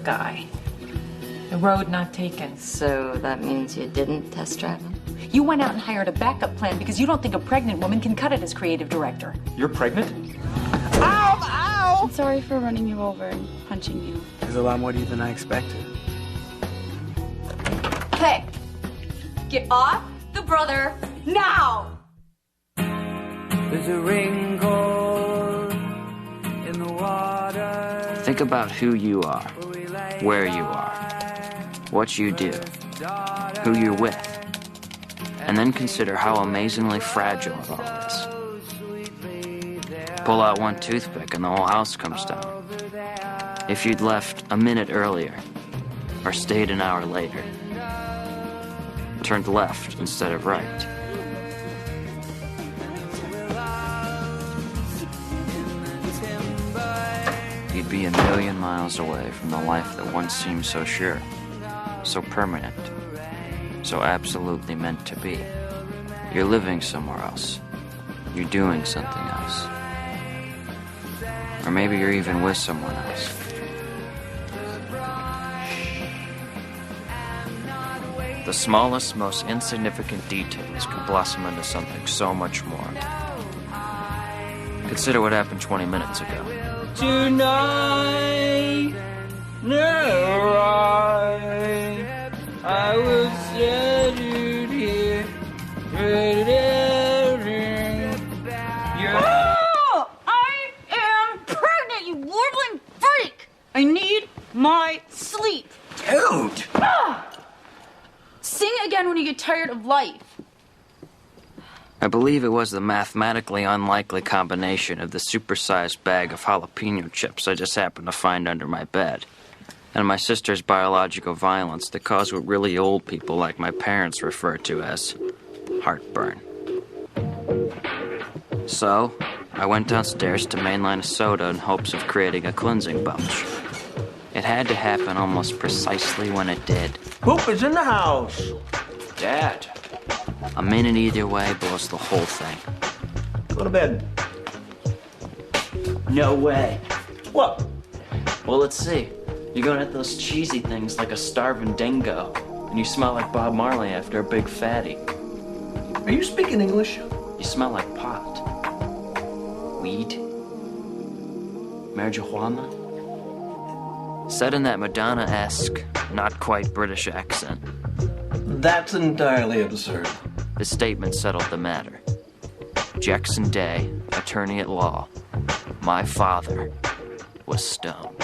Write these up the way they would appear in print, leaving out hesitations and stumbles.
guy. The road not taken. So that means you didn't test drive him? You went out and hired a backup plan because you don't think a pregnant woman can cut it as creative director. You're pregnant? Ow! Ow! I'm sorry for running you over and punching you. There's a lot more to you than I expected. Hey, get off the brother now! There's a wrinkle in the water. Think about who you are, where you are, what you do, who you're with, and then consider how amazingly fragile it all is. Pull out one toothpick and the whole house comes down. If you'd left a minute earlier, or stayed an hour later, turned left instead of right, you'd be a million miles away from the life that once seemed so sure, so permanent, so absolutely meant to be. You're living somewhere else. You're doing something else. Or maybe you're even with someone else. The smallest, most insignificant details can blossom into something so much more. Consider what happened 20 minutes ago. Tonight, no, I was settled here. Oh, I am pregnant, you warbling freak! I need my sleep. Dude! Sing again when you get tired of life. I believe it was the mathematically unlikely combination of the supersized bag of jalapeno chips I just happened to find under my bed, and my sister's biological violence that caused what really old people like my parents refer to as heartburn. So, I went downstairs to mainline a soda in hopes of creating a cleansing belch. It had to happen almost precisely when it did. Poop is in the house. Dad. A minute either way blows the whole thing. Go to bed. No way. What? Well, let's see. You're going at those cheesy things like a starving dingo, and you smell like Bob Marley after a big fatty. Are you speaking English? You smell like pot. Weed. Marijuana. Said in that Madonna-esque, not quite British accent. That's entirely absurd. The statement settled the matter. Jackson Day, attorney at law, my father, was stoned.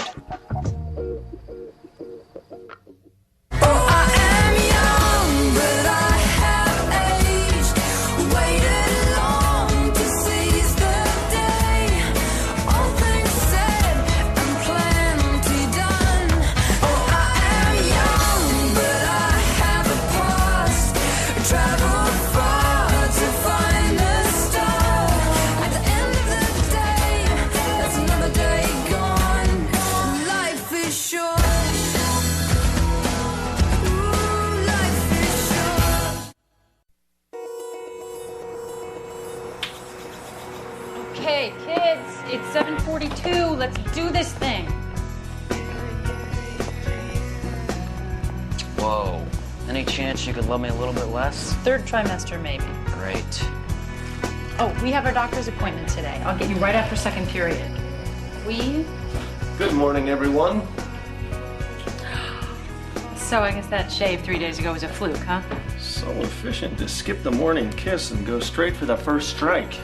Okay, kids, it's 7:42. Let's do this thing. Whoa. Any chance you could love me a little bit less? Third trimester, maybe. Great. Oh, we have our doctor's appointment today. I'll get you right after second period. We? Good morning, everyone. So I guess that shave 3 days ago was a fluke, huh? So efficient to skip the morning kiss and go straight for the first strike.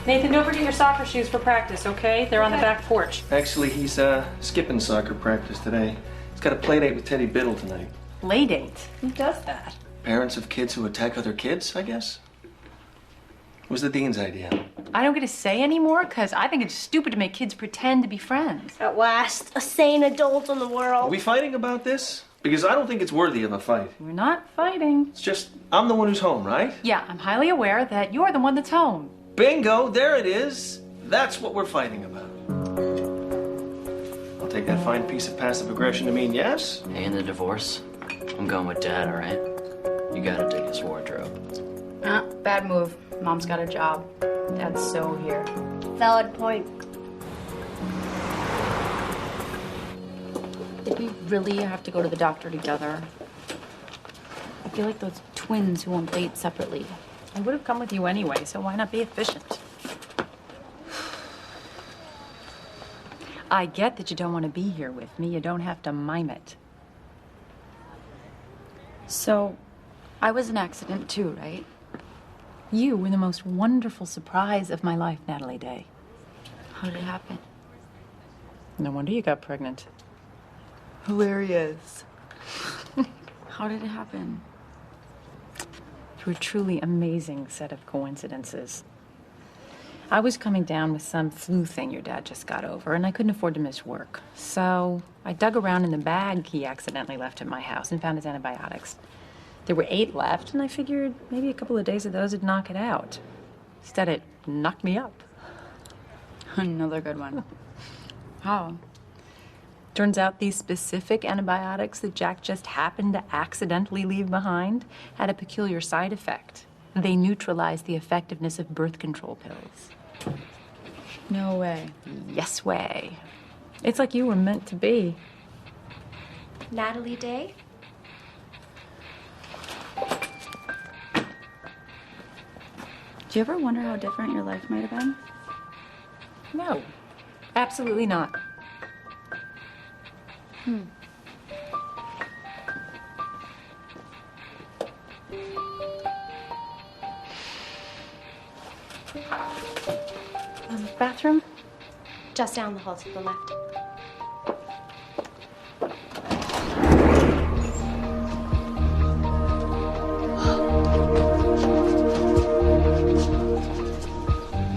Nathan, don't forget your soccer shoes for practice, okay? They're on the back porch. Actually, he's skipping soccer practice today. He's got a play date with Teddy Biddle tonight. Play date? Who does that? Parents of kids who attack other kids, I guess. It was the dean's idea. I don't get to say anymore because I think it's stupid to make kids pretend to be friends. At last, a sane adult in the world. Are we fighting about this? Because I don't think it's worthy of a fight. We're not fighting. It's just, I'm the one who's home, right? Yeah, I'm highly aware that you're the one that's home. Bingo, there it is. That's what we're fighting about. I'll take that fine piece of passive aggression to mean yes. Hey, in the divorce, I'm going with Dad, all right? You gotta dig his wardrobe. Bad move. Mom's got a job. Dad's so here. Valid point. Did we really have to go to the doctor together? I feel like those twins who won't date separately. I would have come with you anyway, so why not be efficient? I get that you don't want to be here with me. You don't have to mime it. So, I was an accident too, right? You were the most wonderful surprise of my life, Natalie Day. How did it happen? No wonder you got pregnant. Hilarious. How did it happen? Through a truly amazing set of coincidences. I was coming down with some flu thing your dad just got over, and I couldn't afford to miss work. So I dug around in the bag he accidentally left at my house and found his antibiotics. There were 8 left, and I figured maybe a couple of days of those would knock it out. Instead, it knocked me up. Another good one. How? Turns out these specific antibiotics that Jack just happened to accidentally leave behind had a peculiar side effect. They neutralized the effectiveness of birth control pills. No way. Yes way. It's like you were meant to be. Natalie Day? Do you ever wonder how different your life might have been? No, absolutely not. Bathroom? Just down the hall to the left.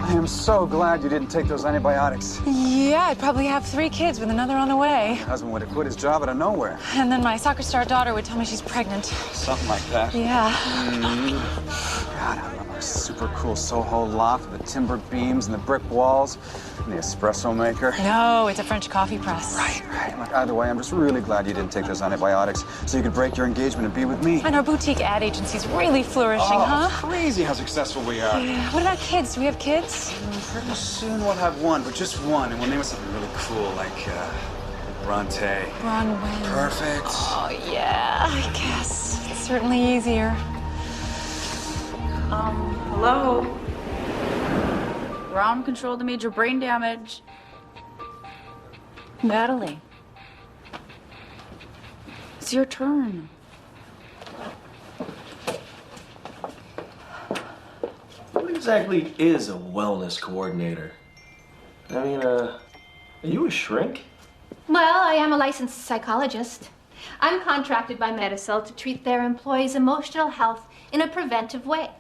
I am so glad you didn't take those antibiotics. Yeah, I'd probably have 3 kids with another on the way. My husband would have quit his job out of nowhere. And then my soccer star daughter would tell me she's pregnant. Something like that. Yeah. God, I love our super cool Soho loft with the timber beams and the brick walls and the espresso maker. No, it's a French coffee press. Right. Look, either way, I'm just really glad you didn't take those antibiotics so you could break your engagement and be with me. And our boutique ad agency's really flourishing, huh? Crazy how successful we are. Yeah. What about kids? Do we have kids? Pretty soon we'll have one, but just one, and we'll name it something really cool, like Bronte. Bronwyn. Perfect. Oh, yeah, I guess. It's certainly easier. Hello? Ground control to major brain damage. Natalie. It's your turn. What exactly is a wellness coordinator? I mean, are you a shrink? Well, I am a licensed psychologist. I'm contracted by Medicel to treat their employees' emotional health in a preventive way.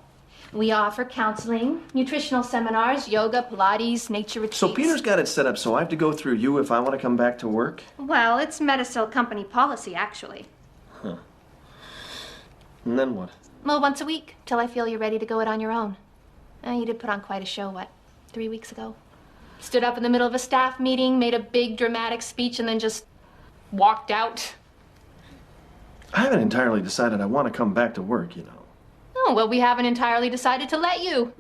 We offer counseling, nutritional seminars, yoga, Pilates, nature retreats. So Peter's got it set up so I have to go through you if I want to come back to work? Well, it's Medicel company policy, actually. Huh. And then what? Well, once a week, till I feel you're ready to go it on your own. You did put on quite a show, 3 weeks ago? Stood up in the middle of a staff meeting, made a big dramatic speech, and then just walked out. I haven't entirely decided I want to come back to work, you know. Oh, well, we haven't entirely decided to let you.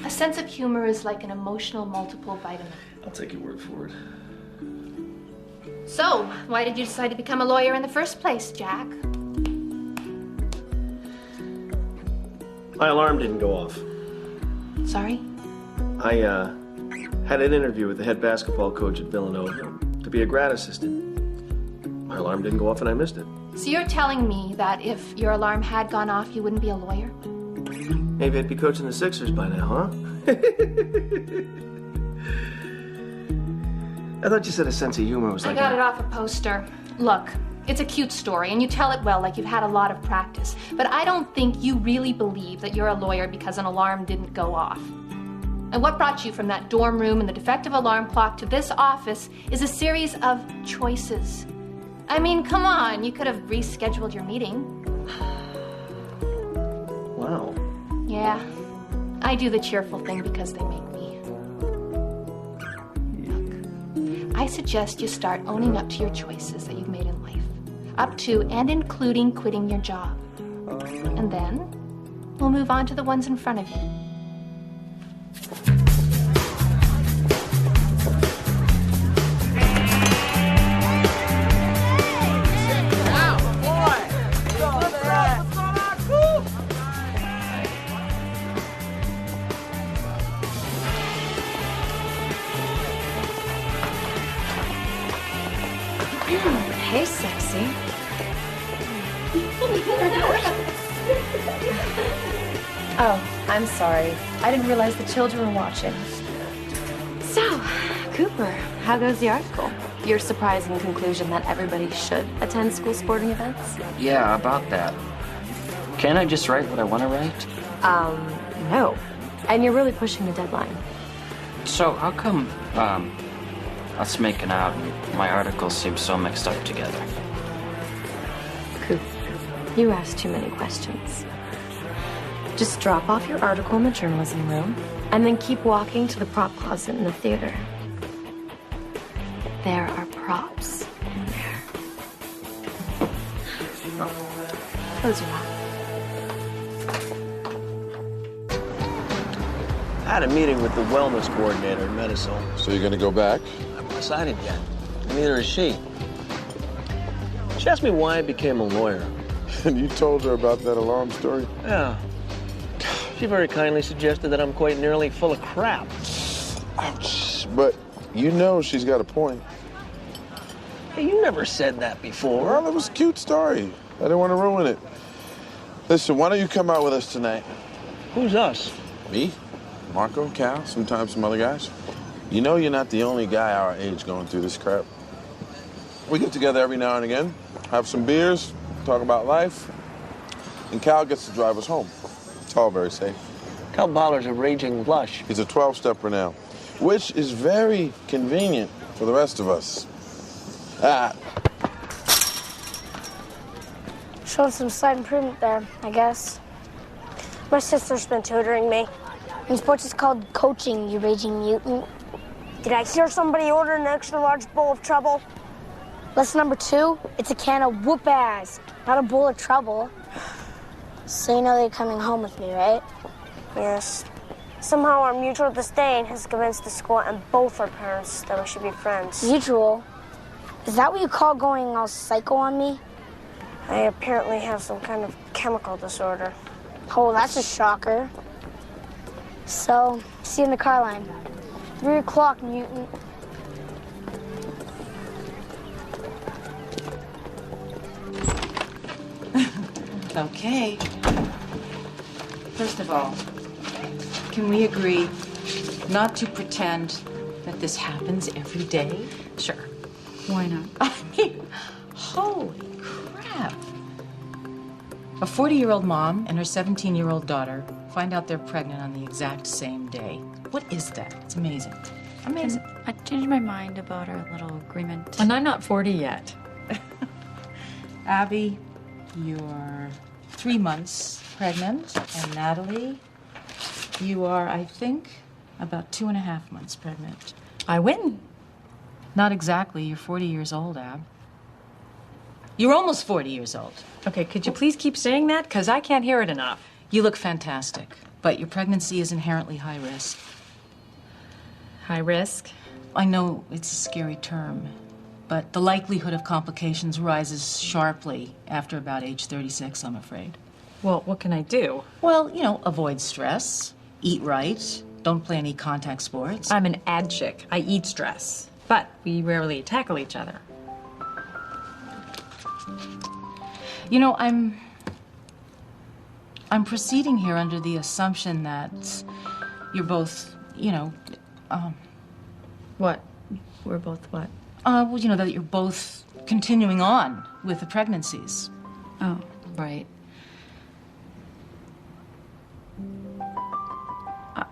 A sense of humor is like an emotional multiple vitamin. I'll take your word for it. So, why did you decide to become a lawyer in the first place, Jack? My alarm didn't go off. Sorry? I had an interview with the head basketball coach at Villanova to be a grad assistant. My alarm didn't go off and I missed it. So you're telling me that if your alarm had gone off, you wouldn't be a lawyer? Maybe I'd be coaching the Sixers by now, huh? I thought you said a sense of humor was like I got it off a poster. Look, it's a cute story, and you tell it well like you've had a lot of practice. But I don't think you really believe that you're a lawyer because an alarm didn't go off. And what brought you from that dorm room and the defective alarm clock to this office is a series of choices. I mean, come on, you could have rescheduled your meeting. Wow. Yeah, I do the cheerful thing because they make me. Look, I suggest you start owning up to your choices that you've made in life. Up to and including quitting your job. And then we'll move on to the ones in front of you. Oh, I'm sorry. I didn't realize the children were watching. So, Cooper, how goes the article? Your surprising conclusion that everybody should attend school sporting events? Yeah, about that. Can't I just write what I want to write? No. And you're really pushing the deadline. So, how come, us making out and my article seems so mixed up together? Coop, you ask too many questions. Just drop off your article in the journalism room and then keep walking to the prop closet in the theater. There are props in there. Oh, close your eyes. I had a meeting with the wellness coordinator in Medicine. So you're gonna go back? I haven't decided yet. Neither is she. She asked me why I became a lawyer. And you told her about that alarm story? Yeah. She very kindly suggested that I'm quite nearly full of crap. Ouch. But you know she's got a point. Hey, you never said that before. Well, it was a cute story. I didn't want to ruin it. Listen, why don't you come out with us tonight? Who's us? Me, Marco, Cal, sometimes some other guys. You know you're not the only guy our age going through this crap. We get together every now and again, have some beers, talk about life, and Cal gets to drive us home. It's all very safe. Cal Baller's a raging lush. He's a 12-stepper now, which is very convenient for the rest of us. Showing some slight improvement there, I guess. My sister's been tutoring me. In sports, it's called coaching, you raging mutant. Did I hear somebody order an extra large bowl of trouble? Lesson number 2, it's a can of whoop ass, not a bowl of trouble. So you know they're coming home with me, right? Yes. Somehow our mutual disdain has convinced the school and both our parents that we should be friends. Mutual? Is that what you call going all psycho on me? I apparently have some kind of chemical disorder. Oh, that's a shocker. So, see you in the car line. 3 o'clock, mutant. Okay. First of all, can we agree not to pretend that this happens every day? Sure. Why not? I mean, holy crap. A 40-year-old mom and her 17-year-old daughter find out they're pregnant on the exact same day. What is that? It's amazing. Amazing. I changed my mind about our little agreement. And I'm not 40 yet. Abby, you're 3 months pregnant, and Natalie, you are, I think, about 2.5 months pregnant. I win. Not exactly. You're 40 years old, Ab. You're almost 40 years old. Okay, could you please keep saying that? Because I can't hear it enough. You look fantastic, but your pregnancy is inherently high risk. High risk? I know it's a scary term, but the likelihood of complications rises sharply after about age 36, I'm afraid. Well, what can I do? Well, you know, avoid stress, eat right, don't play any contact sports. I'm an ad chick. I eat stress, but we rarely tackle each other. You know, I'm proceeding here under the assumption that you're both, you know, What? We're both what? Well, you know, that you're both continuing on with the pregnancies. Oh, right.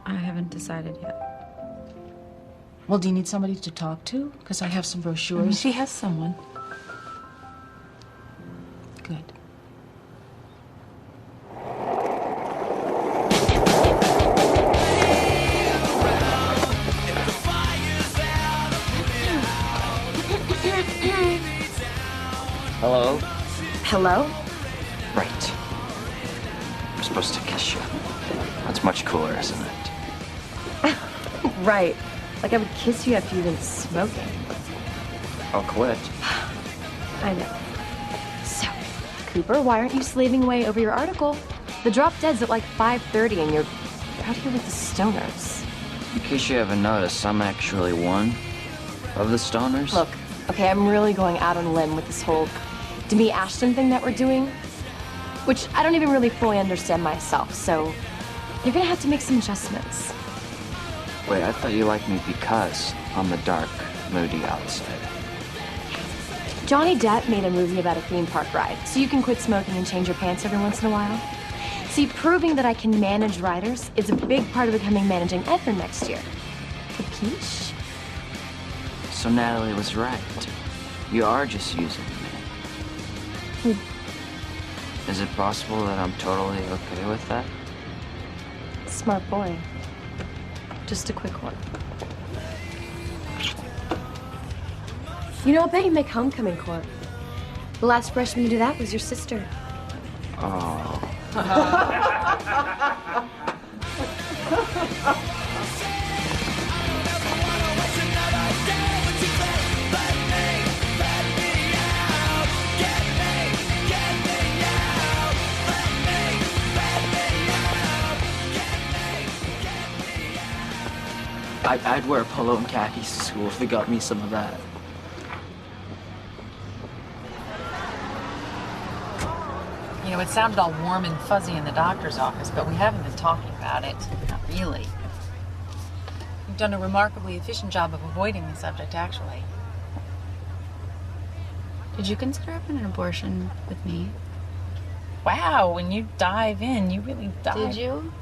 I haven't decided yet. Well, do you need somebody to talk to? Because I have some brochures. She has someone. Good. Hello? Hello? Right. I'm supposed to kiss you. That's much cooler, isn't it? Right. Like I would kiss you after you've been smoking. I'll quit. I know. So, Cooper, why aren't you slaving away over your article? The drop dead's at like 5:30 and you're out here with the stoners. In case you haven't noticed, I'm actually one of the stoners. Look, okay, I'm really going out on a limb with this whole Demi Ashton thing that we're doing, which I don't even really fully understand myself, so You're gonna have to make some adjustments. Wait, I thought you liked me because I'm the dark, moody outside. Johnny Depp made a movie about a theme park ride, so you can quit smoking and change your pants every once in a while. See, proving that I can manage riders is a big part of becoming managing editor next year. Capiche? So Natalie was right. You are just using me. Is it possible that I'm totally okay with that? Smart boy. Just a quick one. You know, I'll bet you make homecoming court. The last freshman to do that was your sister. Oh. I'd wear polo and khakis to school if they got me some of that. You know, it sounded all warm and fuzzy in the doctor's office, but we haven't been talking about it. Not really. You've done a remarkably efficient job of avoiding the subject, actually. Did you consider having an abortion with me? Wow, when you dive in, you really dive. Did you?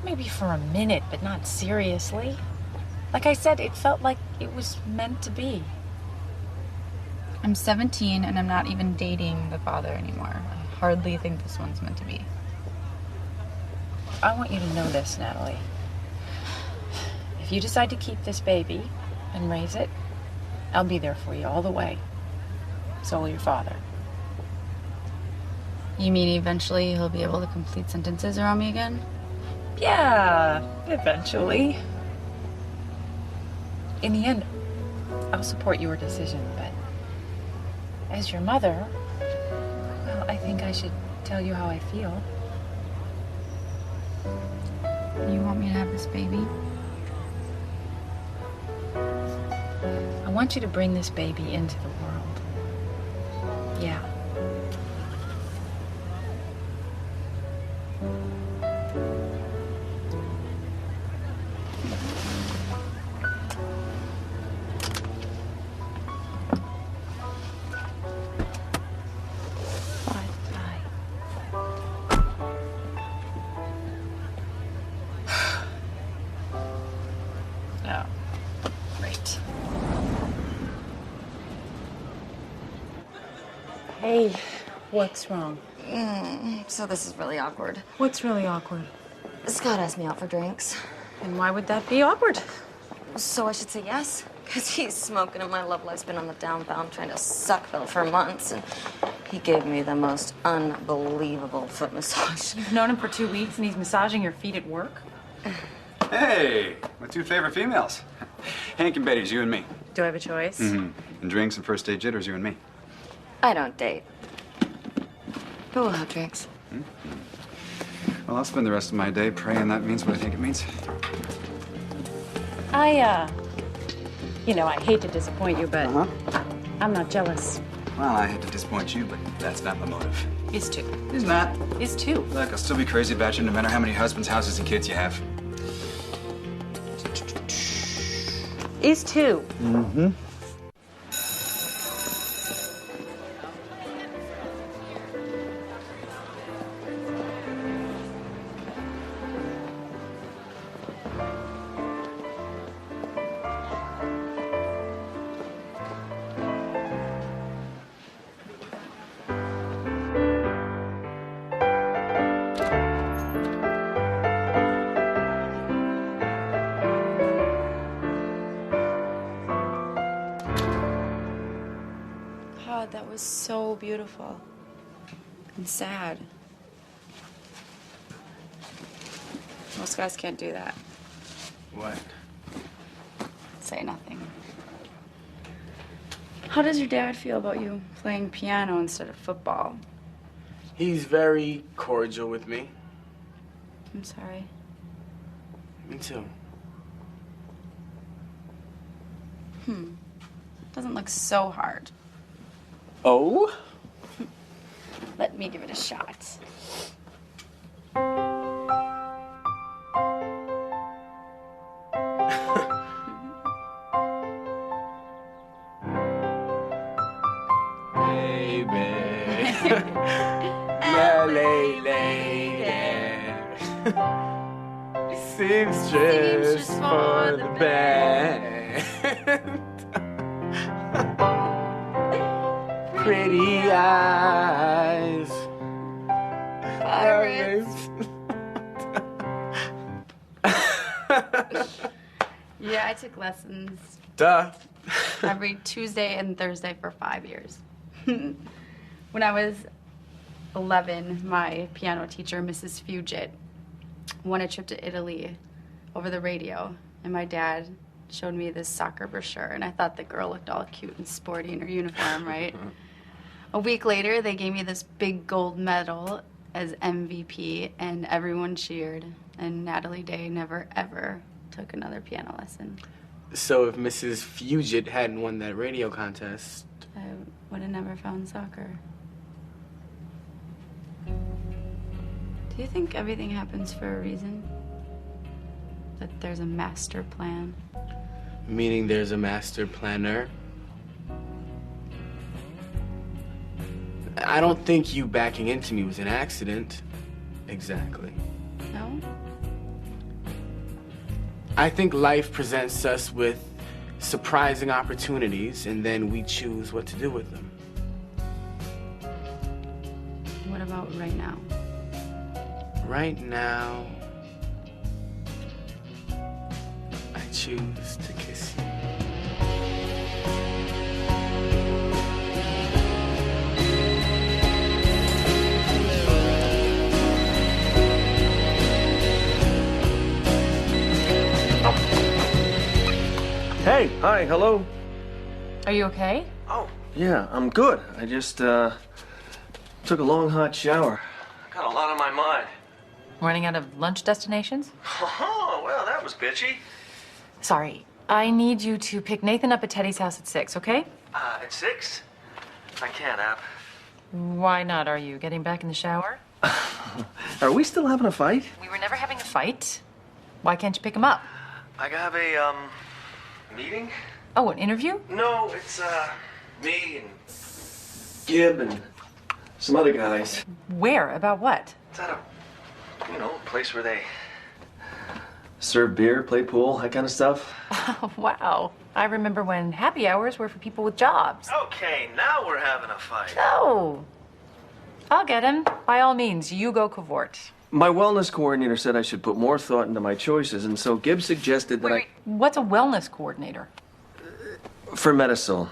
Maybe for a minute, but not seriously. Like I said, it felt like it was meant to be. I'm 17 and I'm not even dating the father anymore. I hardly think this one's meant to be. I want you to know this, Natalie. If you decide to keep this baby and raise it, I'll be there for you all the way. So will your father. You mean eventually he'll be able to complete sentences around me again? Yeah, eventually. In the end, I'll support your decision, but as your mother, well, I think I should tell you how I feel. You want me to have this baby? I want you to bring this baby into the world. Yeah. Hey, what's wrong? So this is really awkward. What's really awkward? Scott asked me out for drinks. And why would that be awkward? So I should say yes? Because he's smoking and my love life's been on the downbound trying to suck Bill for months. And he gave me the most unbelievable foot massage. You've known him for 2 weeks and he's massaging your feet at work? Hey, my two favorite females. Hank and Betty's you and me. Do I have a choice? Mm-hmm. And drinks and first date jitters, you and me. I don't date. But we'll have drinks. Mm-hmm. Well, I'll spend the rest of my day praying that means what I think it means. You know, I hate to disappoint you, but I'm not jealous. Well, I hate to disappoint you, but that's not my motive. Is too. Is not. Is too. Look, I'll still be crazy about you no matter how many husbands, houses, and kids you have. Is too. Mm-hmm. God, that was so beautiful. And sad. Most guys can't do that. What? Say nothing. How does your dad feel about you playing piano instead of football? He's very cordial with me. I'm sorry. Me too. Doesn't look so hard. Oh? Let me give it a shot. lady. Seamstress for the band. Pretty eyes. Pirates. Yeah, I took lessons. Duh. Every Tuesday and Thursday for 5 years. When I was 11, my piano teacher, Mrs. Fugit, won a trip to Italy over the radio, and my dad showed me this soccer brochure, and I thought the girl looked all cute and sporty in her uniform, right? A week later, they gave me this big gold medal as MVP, and everyone cheered, and Natalie Day never, ever took another piano lesson. So if Mrs. Fugit hadn't won that radio contest... I would have never found soccer. Do you think everything happens for a reason? That there's a master plan? Meaning there's a master planner? I don't think you backing into me was an accident. Exactly. No? I think life presents us with surprising opportunities, and then we choose what to do with them. What about right now? Right now, I choose to kiss you. Hey, hi, hello. Are you okay? Oh, yeah, I'm good. I just, took a long, hot shower. Got a lot on my mind. Running out of lunch destinations? Oh, well, that was bitchy. Sorry. I need you to pick Nathan up at Teddy's house at 6, okay? At 6? I can't, App. Why not? Are you getting back in the shower? Are we still having a fight? We were never having a fight. Why can't you pick him up? I have a, meeting? Oh, an interview? No, it's, me and Gib and some other guys. Where? About what? It's at a, place where they serve beer, play pool, that kind of stuff. Oh, wow. I remember when happy hours were for people with jobs. Okay, now we're having a fight. No. I'll get him. By all means, you go cavort. My wellness coordinator said I should put more thought into my choices, and so Gibbs suggested that Wait, what's a wellness coordinator? For Medisol,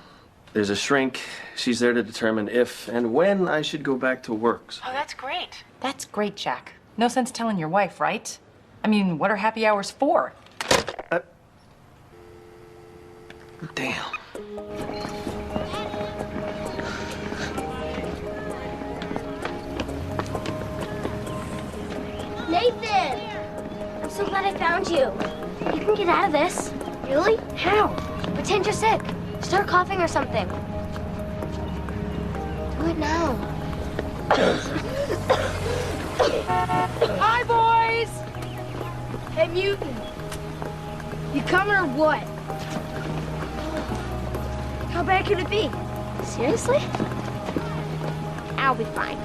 there's a shrink. She's there to determine if and when I should go back to work. Oh, that's great. That's great, Jack. No sense telling your wife, right? I mean, what are happy hours for? Damn. Nathan! I'm so glad I found you. You can get out of this. Really? How? Pretend you're sick. Start coughing or something. Do it now. Hi, boys! Hey, Mutant. You coming or what? How bad could it be? Seriously? I'll be fine.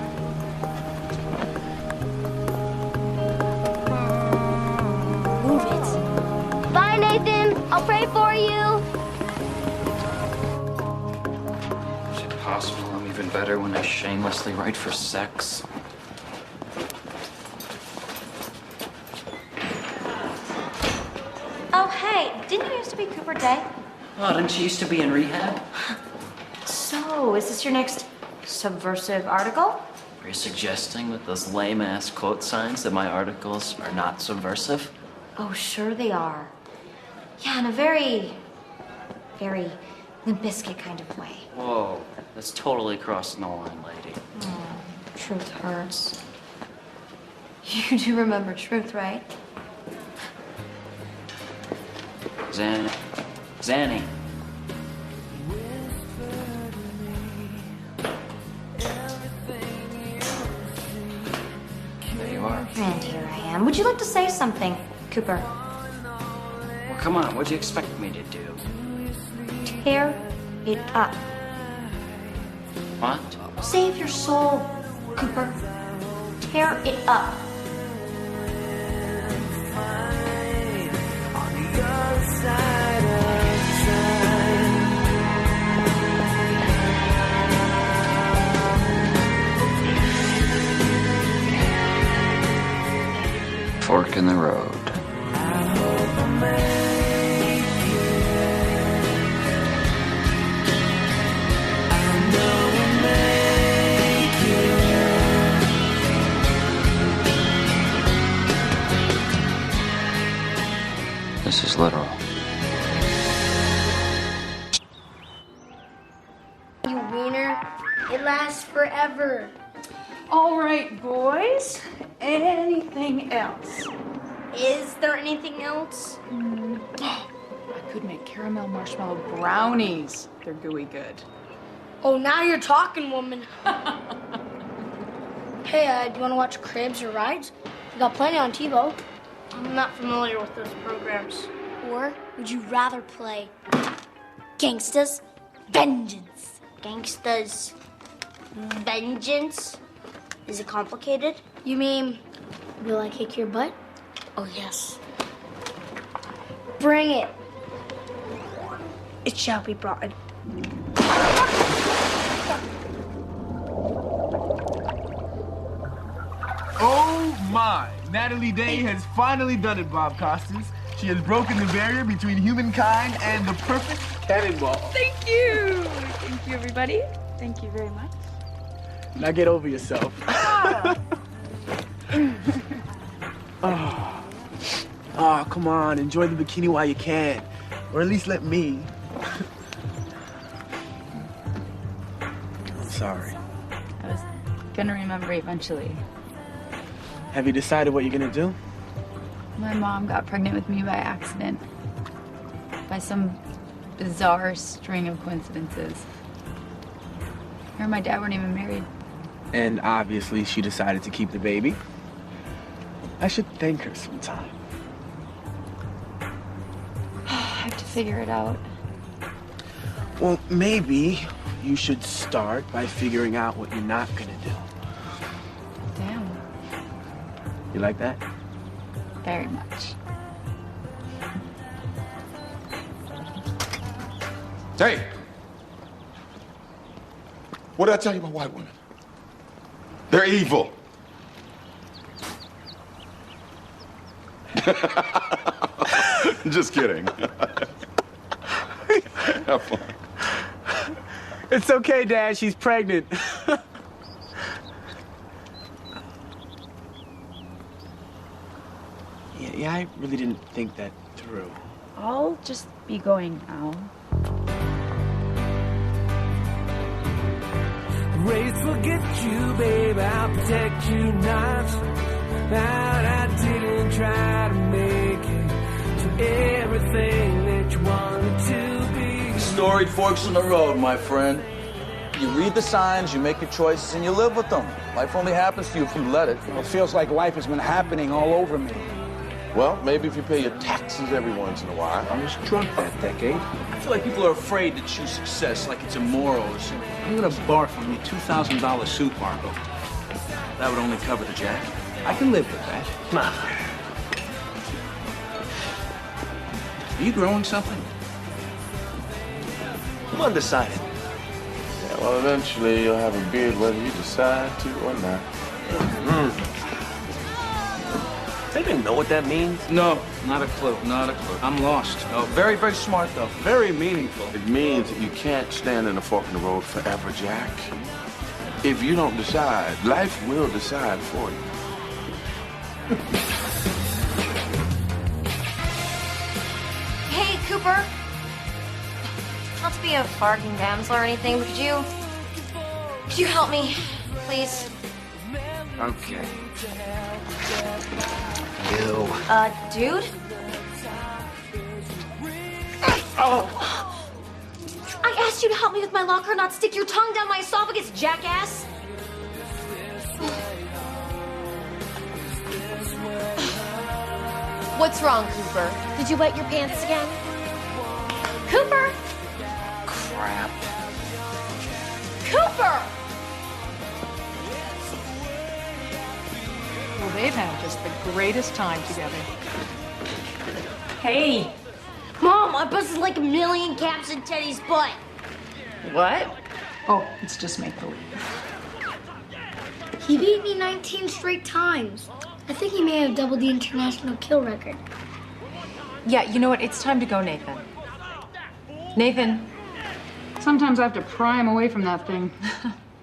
Move it. Bye, Nathan. I'll pray for you. Is it possible I'm even better when I shamelessly write for sex? Oh, hey, didn't you used to be Cooper Day? Oh, didn't she used to be in rehab? So, is this your next subversive article? Are you suggesting with those lame-ass quote signs that my articles are not subversive? Oh, sure they are. Yeah, in a very Limp Bizkit kind of way. Whoa, that's totally crossing the line, lady. Oh, truth hurts. You do remember truth, right? Zanny. There you are. And here I am. Would you like to say something, Cooper? Well, come on, what'd you expect me to do? Tear it up. What? Save your soul, Cooper. tear it up. Fork in the road. This is literal. You wiener, it lasts forever. All right, boys. Anything else? Is there anything else? I could make caramel marshmallow brownies. They're gooey good. Oh, now you're talking, woman. Hey, do you want to watch Cribs or Rides? We got plenty on TiVo. I'm not familiar with those programs. Or would you rather play Gangsta's Vengeance? Gangsta's Vengeance? Is it complicated? You mean, will I kick your butt? Oh, yes. Bring it. It shall be brought. Oh my! Natalie Day has finally done it, Bob Costas. She has broken the barrier between humankind and the perfect cannonball. Thank you. Thank you, everybody. Thank you very much. Now get over yourself. Oh, come on. Enjoy the bikini while you can. Or at least let me. I'm sorry. I was gonna remember eventually. Have you decided what you're gonna do? My mom got pregnant with me by accident. By some bizarre string of coincidences. Her and my dad weren't even married. And obviously she decided to keep the baby. I should thank her sometime. I have to figure it out. Well, maybe you should start by figuring out what you're not gonna do. Damn. You like that? Very much. Hey! What did I tell you about white women? They're evil. Just kidding. Have fun. It's okay, Dad. She's pregnant. Yeah, I really didn't think that through. I'll just be going now. Race will get you, babe, I'll protect you not. But I didn't try to make it to everything that you wanted to be. Storied forks in the road, my friend. You read the signs, you make your choices, and you live with them. Life only happens to you if you let it. It feels like life has been happening all over me. Well, maybe if you pay your taxes every once in a while. I was drunk that decade. I feel like people are afraid to choose success like it's immoral or something. I'm gonna barf on your $2,000 suit, Marco. That would only cover the jacket. I can live with that. Nah. Are you growing something? I'm undecided. Yeah, well, eventually you'll have a beard whether you decide to or not. Does anybody know what that means? No, not a clue, not a clue. I'm lost. Oh, very, very smart, though. Very meaningful. It means that you can't stand in a fork in the road forever, Jack. If you don't decide, life will decide for you. Hey, Cooper. Not to be a barking damsel or anything, but could you help me, please? Okay. Dude? Oh! I asked you to help me with my locker, not stick your tongue down my esophagus, jackass! What's wrong, Cooper? Did you wet your pants again? Cooper! Crap. Cooper! they've had just the greatest time together. Hey! Mom, I busted like 1,000,000 caps in Teddy's butt. What? Oh, it's just make-believe. He beat me 19 straight times. I think he may have doubled the international kill record. Yeah, you know what? It's time to go, Nathan. Nathan. Sometimes I have to pry him away from that thing.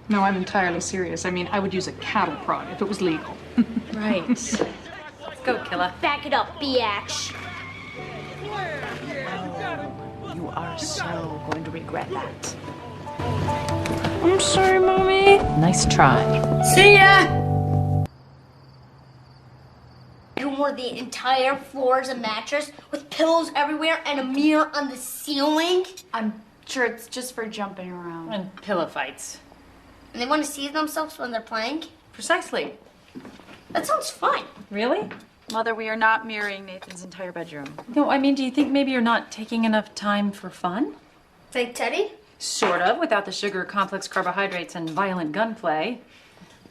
No, I'm entirely serious. I mean, I would use a cattle prod if it was legal. Right. Let's go, killer. Back it up, biatch. You are so going to regret that. I'm sorry, Mommy. Nice try. See ya! You wore the entire floor as a mattress with pillows everywhere and a mirror on the ceiling? I'm sure it's just for jumping around. And pillow fights. And they want to see themselves when they're playing? Precisely. That sounds fun. Really? Mother, we are not mirroring Nathan's entire bedroom. No, I mean, do you think maybe you're not taking enough time for fun? Like Teddy? Sort of, without the sugar, complex carbohydrates, and violent gunplay.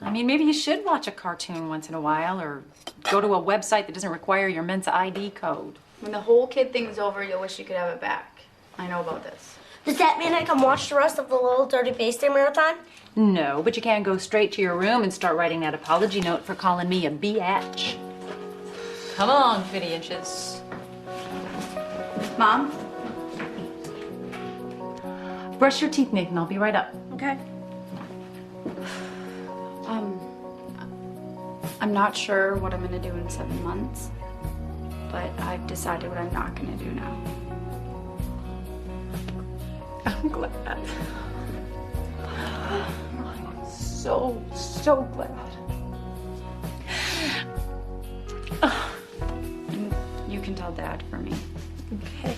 I mean, maybe you should watch a cartoon once in a while, or go to a website that doesn't require your Mensa ID code. When the whole kid thing's over, you'll wish you could have it back. I know about this. Does that mean I can watch the rest of the Little Dirty Face Day marathon? No, but you can't go straight to your room and start writing that apology note for calling me a biatch. Come along, Fitty Inches. Mom? Brush your teeth, Nathan. I'll be right up. Okay. I'm not sure what I'm gonna do in 7 months, but I've decided what I'm not gonna do now. I'm glad. I'm so glad. You can tell Dad for me. Okay.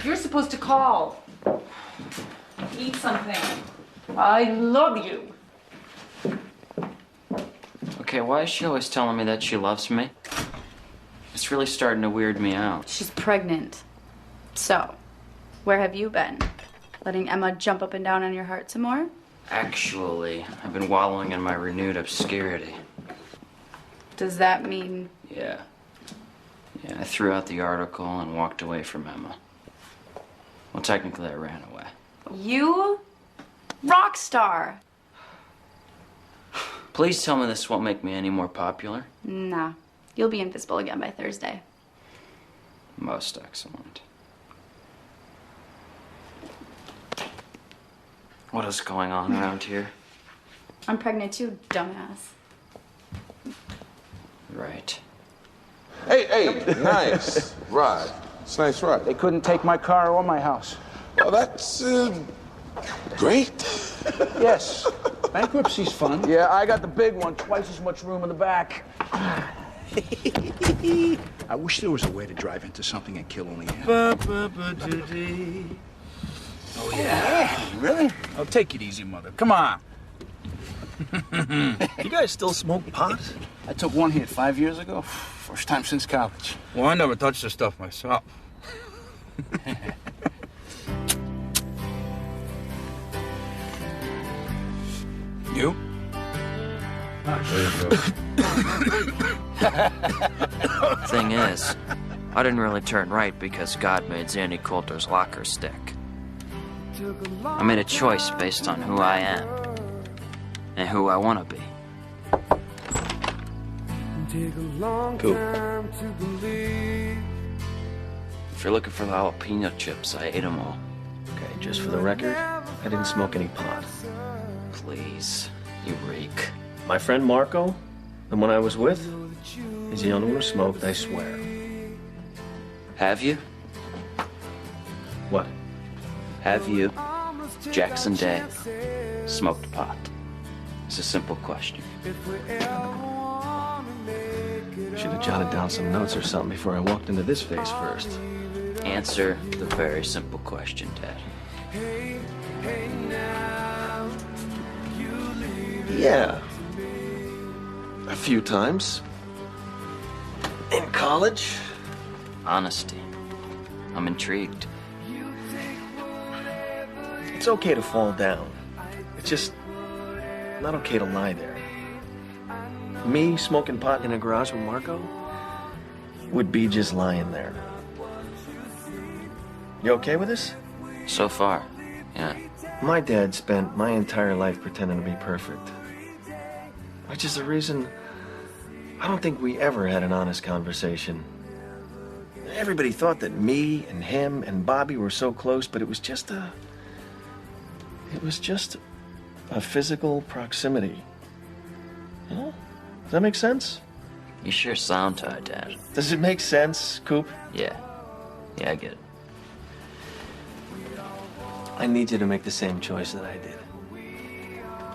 You're supposed to call. Eat something. I love you. Okay, why is she always telling me that she loves me? It's really starting to weird me out. She's pregnant. So, where have you been? Letting Emma jump up and down on your heart some more? Actually, I've been wallowing in my renewed obscurity. Does that mean... Yeah, I threw out the article and walked away from Emma. Well, technically, I ran away. You? Rock star! Please tell me this won't make me any more popular. Nah. You'll be invisible again by Thursday. Most excellent. What is going on around here? I'm pregnant too, dumbass. Right. Hey, nice ride. It's a nice ride. They couldn't take my car or my house. Well, that's great. Yes. Bankruptcy's fun. Yeah, I got the big one, twice as much room in the back. I wish there was a way to drive into something and kill only him. Oh, yeah? Really? Oh, take it easy, Mother. Come on. You guys still smoke pot? I took one hit 5 years ago. First time since college. Well, I never touched this stuff myself. You? Thing is, I didn't really turn right because God made Zanny Coulter's locker stick. I made a choice based on who I am and who I want to be. Cool. If you're looking for the jalapeno chips, I ate them all. Okay, just for the record, I didn't smoke any pot. Please, you reek. My friend Marco, the one I was with, is the only one who smoked, I swear. Have you? What? Have you, Jackson Day, smoked pot? It's a simple question. Should have jotted down some notes or something before I walked into this phase first. Answer the very simple question, Dad. Yeah. A few times. In college. Honesty. I'm intrigued. It's okay to fall down. It's just not okay to lie there. Me smoking pot in a garage with Marco would be just lying there. You okay with this? So far, yeah. My dad spent my entire life pretending to be perfect. Which is the reason I don't think we ever had an honest conversation. Everybody thought that me and him and Bobby were so close, but it was just a physical proximity. You know? Does that make sense? You sure sound tired, Dad. Does it make sense, Coop? Yeah. Yeah, I get it. I need you to make the same choice that I did.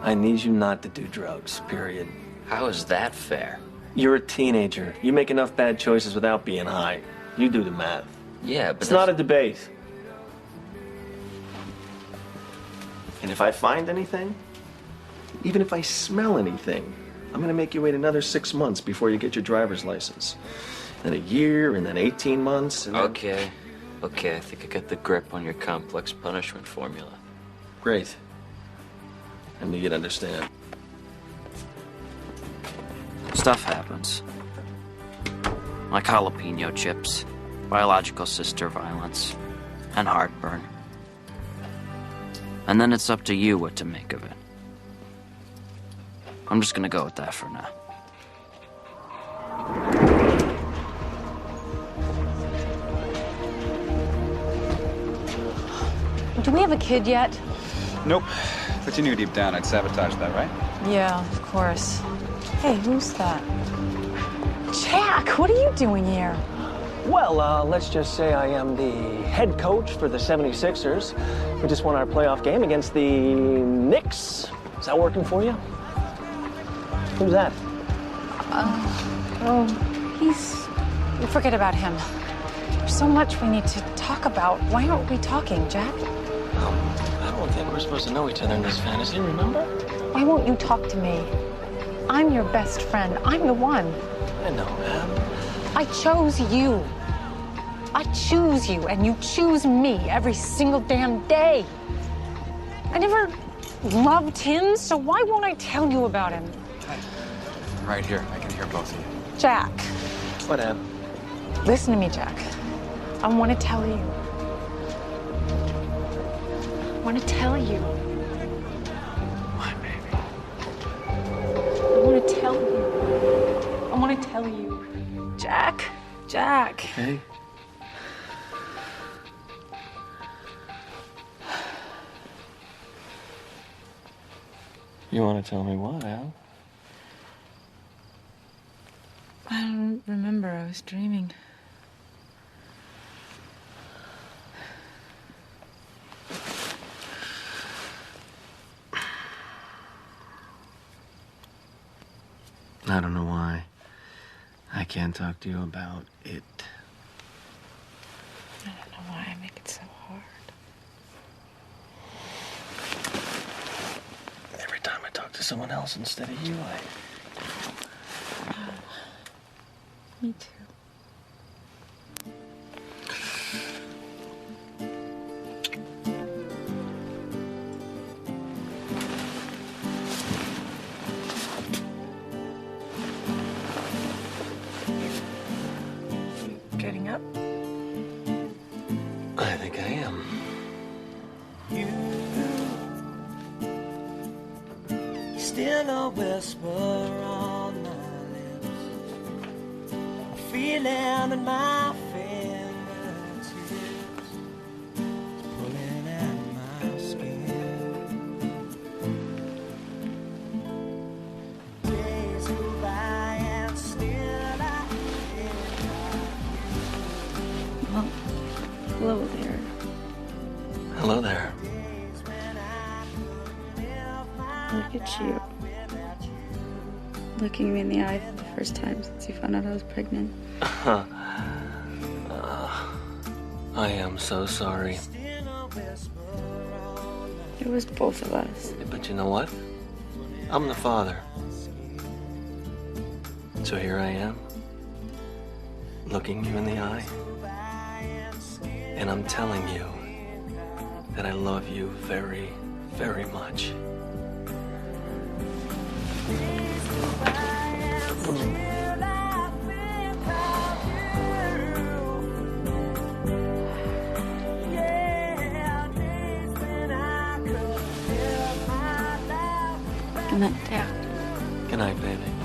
I need you not to do drugs, period. How is that fair? You're a teenager. You make enough bad choices without being high. You do the math. Yeah, but it's not a debate. And if I find anything, even if I smell anything, I'm gonna make you wait another 6 months before you get your driver's license. Then a year, and then 18 months, and then... Okay, I think I got the grip on your complex punishment formula. Great. I knew you'd understand. Stuff happens. Like jalapeno chips, biological sister violence, and heartburn. And then it's up to you what to make of it. I'm just gonna go with that for now. Do we have a kid yet? Nope. But you knew deep down I'd sabotage that, right? Yeah, of course. Hey, who's that? Jack, what are you doing here? Well, let's just say I am the head coach for the 76ers. We just won our playoff game against the Knicks. Is that working for you? Who's that? Forget about him. There's so much we need to talk about. Why aren't we talking, Jack? I don't think we're supposed to know each other in this fantasy, remember? Why won't you talk to me? I'm your best friend. I'm the one. I know, man. I chose you. I choose you, and you choose me every single damn day. I never loved him, so why won't I tell you about him? Right here. I can hear both of you. Jack. What, Em? Listen to me, Jack. I want to tell you. I want to tell you. Why, baby? I want to tell you. I want to tell you. Jack. Jack. Hey. You want to tell me what, Al? I don't remember. I was dreaming. I don't know why. I can't talk to you about it. I don't know why I make it so hard. Every time I talk to someone else instead of you, Me too. Getting up? I think I am. Still a whisper on my lips, a feeling in my fingertips, pulling at my skin. Days go by and still I Well, hello there. Hello there. Look at you. Looking me in the eye for the first time since you found out I was pregnant. I am so sorry. It was both of us. But you know what? I'm the father. So here I am, looking you in the eye. And I'm telling you that I love you very, very much. Good night. Yeah. Good night, baby.